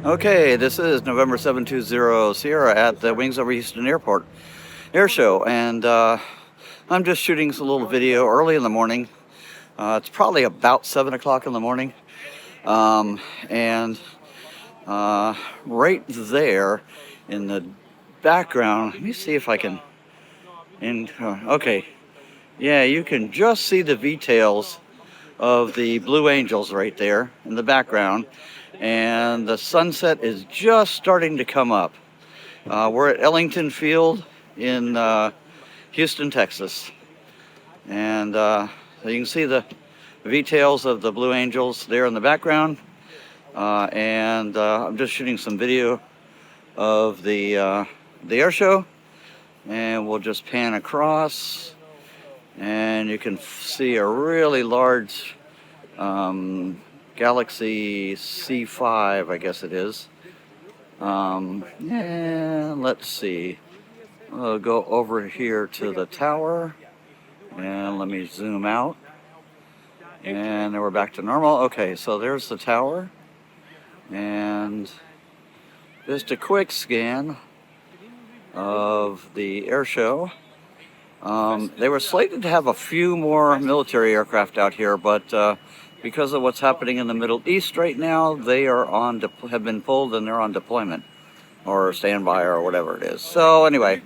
Okay, this is November 720 Sierra at the Wings Over Houston Airport Air Show, and I'm just shooting a little video early in the morning. It's probably about 7 o'clock in the morning, and right there in the background, let me see if I can, okay, yeah, you can just see the V-tails of the Blue Angels right there in the background, and the sunset is just starting to come up. We're at Ellington Field in Houston, Texas, and so you can see the V-tails of the Blue Angels there in the background, and I'm just shooting some video of the air show, and we'll just pan across. And you can see a really large Galaxy C5, I guess it is. And let's see. We'll go over here to the tower. And let me zoom out. And then we're back to normal. Okay, so there's the tower. And just a quick scan of the air show. They were slated to have a few more military aircraft out here, but because of what's happening in the Middle East right now, they are have been pulled and they're on deployment or standby or whatever it is. So anyway,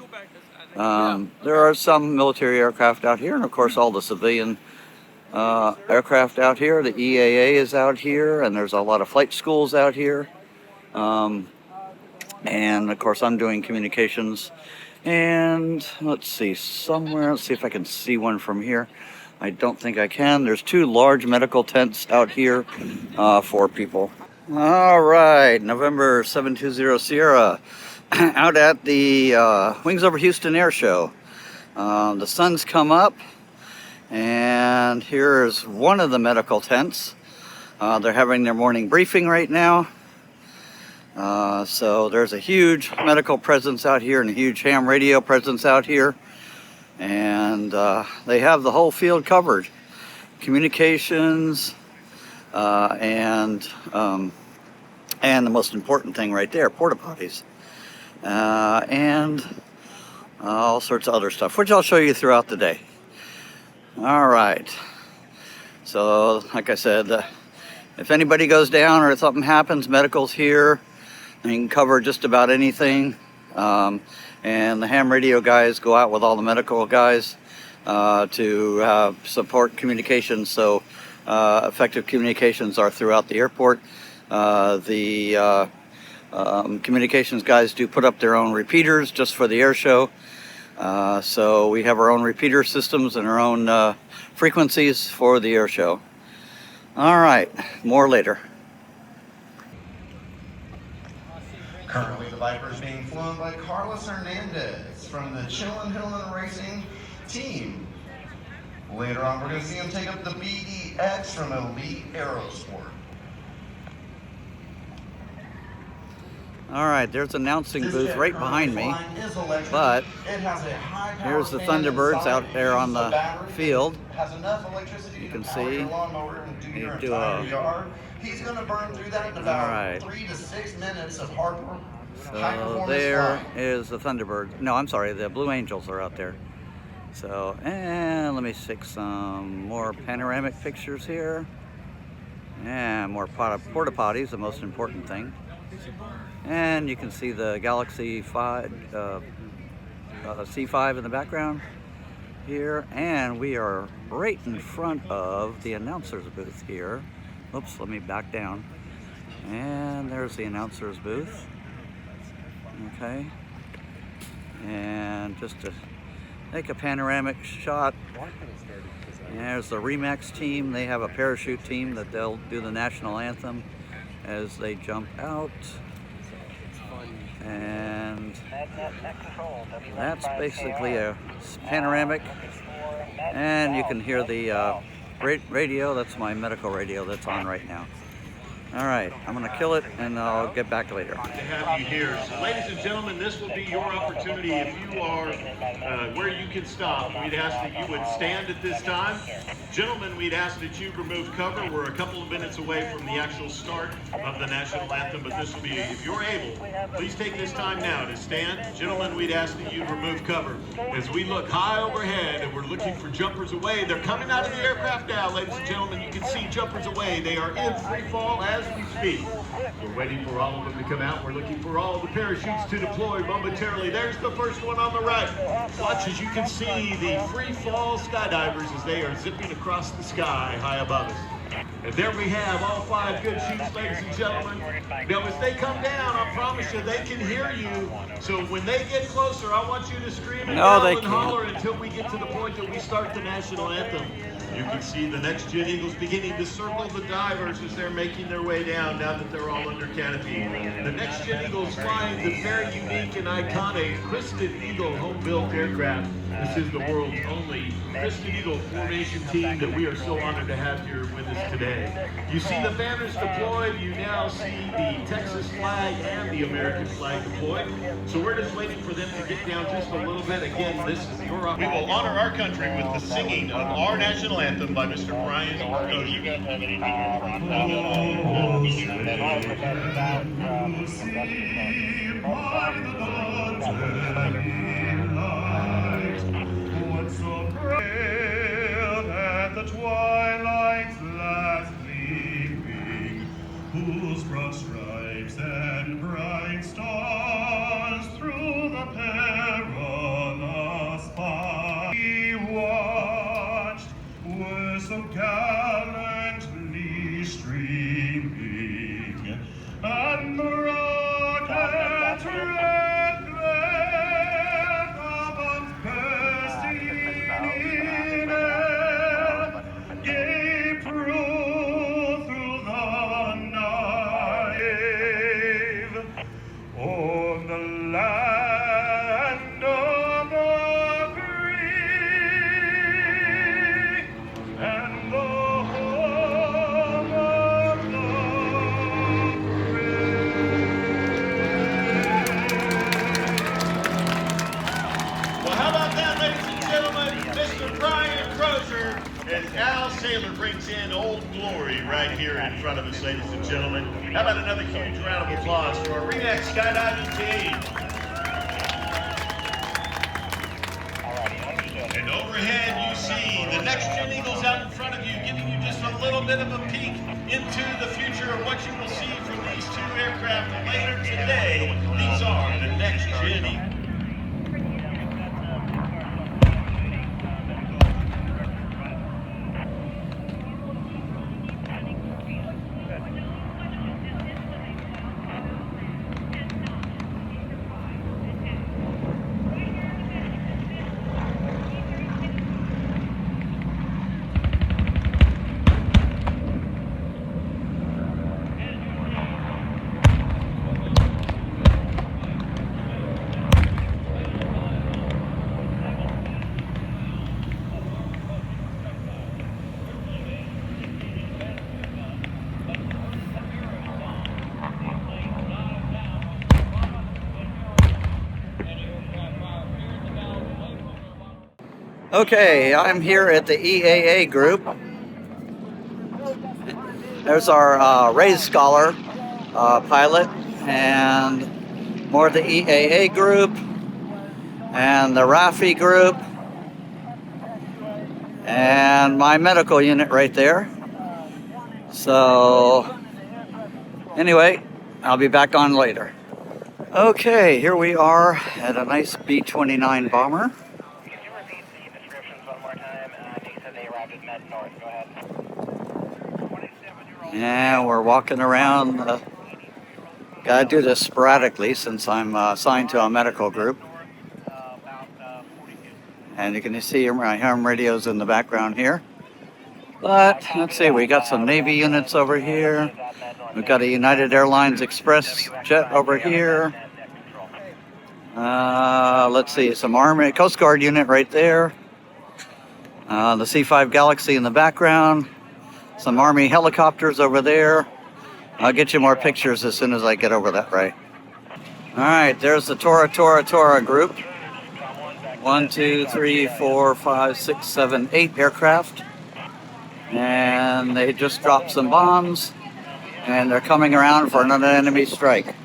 there are some military aircraft out here, and of course all the civilian aircraft out here. The EAA is out here, and there's a lot of flight schools out here. And of course I'm doing communications. And let's see, let's see if I can see one from here. I don't think I can. There's two large medical tents out here for people. All right, November 720 Sierra, out at the Wings Over Houston Air Show. The sun's come up, and here's one of the medical tents. They're having their morning briefing right now. So there's a huge medical presence out here and a huge ham radio presence out here, and they have the whole field covered. Communications, and the most important thing right there, porta potties, and all sorts of other stuff, which I'll show you throughout the day. All right, so like I said, if anybody goes down or if something happens, medical's here. They can cover just about anything, and the ham radio guys go out with all the medical guys to support communications, so effective communications are throughout the airport. The communications guys do put up their own repeaters just for the air show, so we have our own repeater systems and our own frequencies for the air show. All right, more later. Currently, the Viper is being flown by Carlos Hernandez from the Chillin' Hillin' Racing team. Later on, we're going to see him take up the BEX from Elite Aerosport. All right, there's an announcing booth right behind me, but here's the Thunderbirds out there on the field. You can see they do a... He's going to burn through that in about 3 to 6 minutes of hard work. So there is the Thunderbird. No, I'm sorry, the Blue Angels are out there. So, and let me stick some more panoramic pictures here. And more porta potties, the most important thing. And you can see the Galaxy C5 in the background here. And we are right in front of the announcer's booth here. Oops, let me back down. And there's the announcer's booth. Okay. And just to take a panoramic shot, there's the Remax team. They have a parachute team that they'll do the national anthem as they jump out. And that's basically a panoramic. And you can hear the radio. That's my medical radio that's on right now. All right, I'm gonna kill it and I'll get back later. To have you here. So, ladies and gentlemen, this will be your opportunity. If you are where you can stop, we'd ask that you would stand at this time. Gentlemen, we'd ask that you remove cover. We're a couple of minutes away from the actual start of the national anthem, but this will be, if you're able, please take this time now to stand. Gentlemen, we'd ask that you remove cover. As we look high overhead and we're looking for jumpers away, they're coming out of the aircraft now, ladies and gentlemen. You can see jumpers away. They are in free fall as we speak. We're waiting for all of them to come out. We're looking for all the parachutes to deploy momentarily. There's the first one on the right. Watch as you can see the free fall skydivers as they are zipping across the sky high above us. And there we have all 5 good shoots, ladies and gentlemen. Now, as they come down, I promise you, they can hear you. So when they get closer, I want you to scream and yell and holler until we get to the point that we start the national anthem. You can see the next Gen Eagles beginning to circle the divers as they're making their way down now that they're all under canopy. The next Gen Eagles flying the very unique and iconic Crested Eagle home-built aircraft. This is the world's only Crested Eagle formation team that we are so honored to have here with us today. You see the banners deployed. You now see the Texas flag and the American flag deployed. So we're just waiting for them to get down just a little bit. Again, this is your opportunity. We will honor our country with the singing of our national anthem by Mr. Brian Warbird. You guys have anything at the twilight's last gleaming, whose broad stripes and bright stars through the perilous fight we watched were so gallantly streaming, and the rocket's red glare above bursting in air gave proof through the night on the land of the free and the home of the Well, how about that, ladies and gentlemen? Mr. Brian Crozier as Al Saylor brings in Old Glory right here in front of us, ladies and gentlemen. How about another huge round of applause for our REMAX skydiving team? And overhead, you see the next Gen Eagles out in front of you, giving you just a little bit of a peek into the future of what you will see from these 2 aircraft later today. These are the next Gen Eagles. Okay, I'm here at the EAA group. There's our Raised Scholar pilot, and more of the EAA group, and the RAFI group, and my medical unit right there. So, anyway, I'll be back on later. Okay, here we are at a nice B-29 bomber. Yeah, we're walking around. Gotta do this sporadically since I'm assigned to a medical group. And you can see my ham radios in the background here. But let's see, we got some Navy units over here. We've got a United Airlines Express jet over here. Let's see, some Army Coast Guard unit right there. The C-5 Galaxy in the background. Some Army helicopters over there. I'll get you more pictures as soon as I get over that way. All right, there's the Tora group. 1, 2, 3, 4, 5, 6, 7, 8 aircraft. And they just dropped some bombs. And they're coming around for another enemy strike.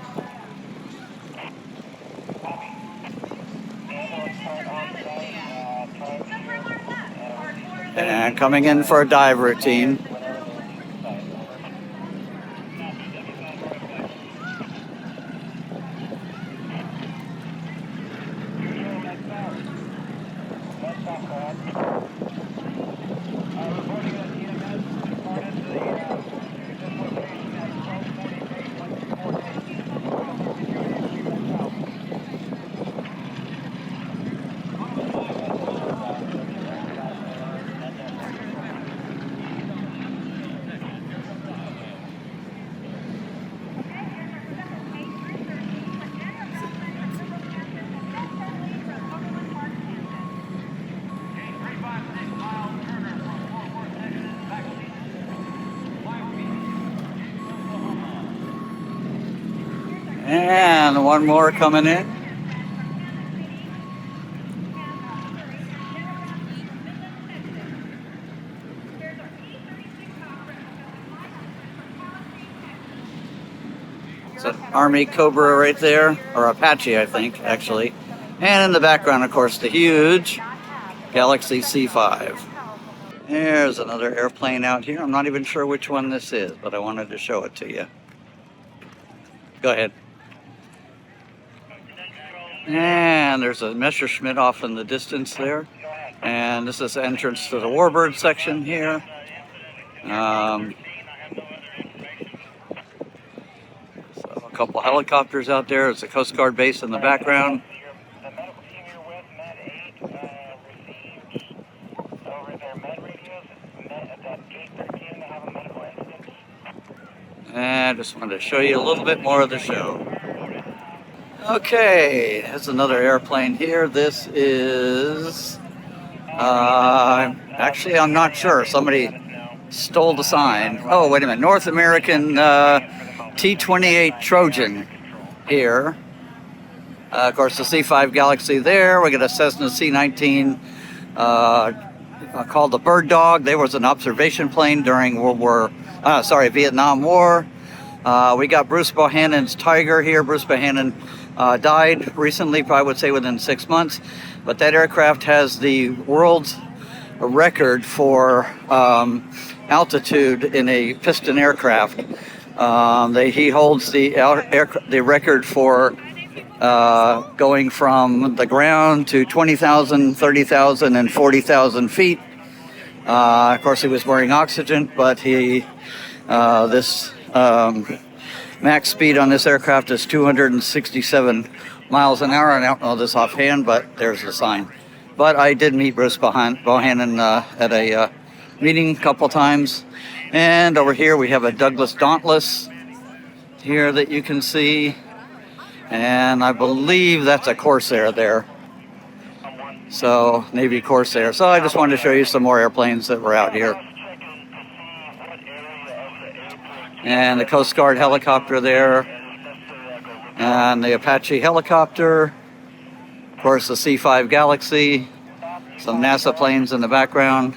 And coming in for a dive routine. And one more coming in. It's an Army Cobra right there, or Apache, I think, actually. And in the background, of course, the huge Galaxy C5. There's another airplane out here. I'm not even sure which one this is, but I wanted to show it to you. Go ahead. And there's a Messerschmitt off in the distance there. And this is the entrance to the Warbird section here. So a couple helicopters out there. It's a Coast Guard base in the background. And I just wanted to show you a little bit more of the show. Okay, there's another airplane here. This is, actually I'm not sure. Somebody stole the sign. Oh, wait a minute. North American T-28 Trojan here. Of course, the C-5 Galaxy there. We got a Cessna C-19 called the Bird Dog. There was an observation plane during Vietnam War. We got Bruce Bohannon's Tiger here. Bruce Bohannon died recently, probably would say within 6 months. But that aircraft has the world's record for altitude in a piston aircraft. He holds the record for going from the ground to 20,000, 30,000, and 40,000 feet. Of course, he was wearing oxygen, but max speed on this aircraft is 267 miles an hour. And I don't know this offhand, but there's the sign. But I did meet Bruce Bohannon at a meeting a couple times. And over here we have a Douglas Dauntless here that you can see. And I believe that's a Corsair there. So, Navy Corsair. So I just wanted to show you some more airplanes that were out here. And the Coast Guard helicopter there. And the Apache helicopter. Of course, the C-5 Galaxy. Some NASA planes in the background.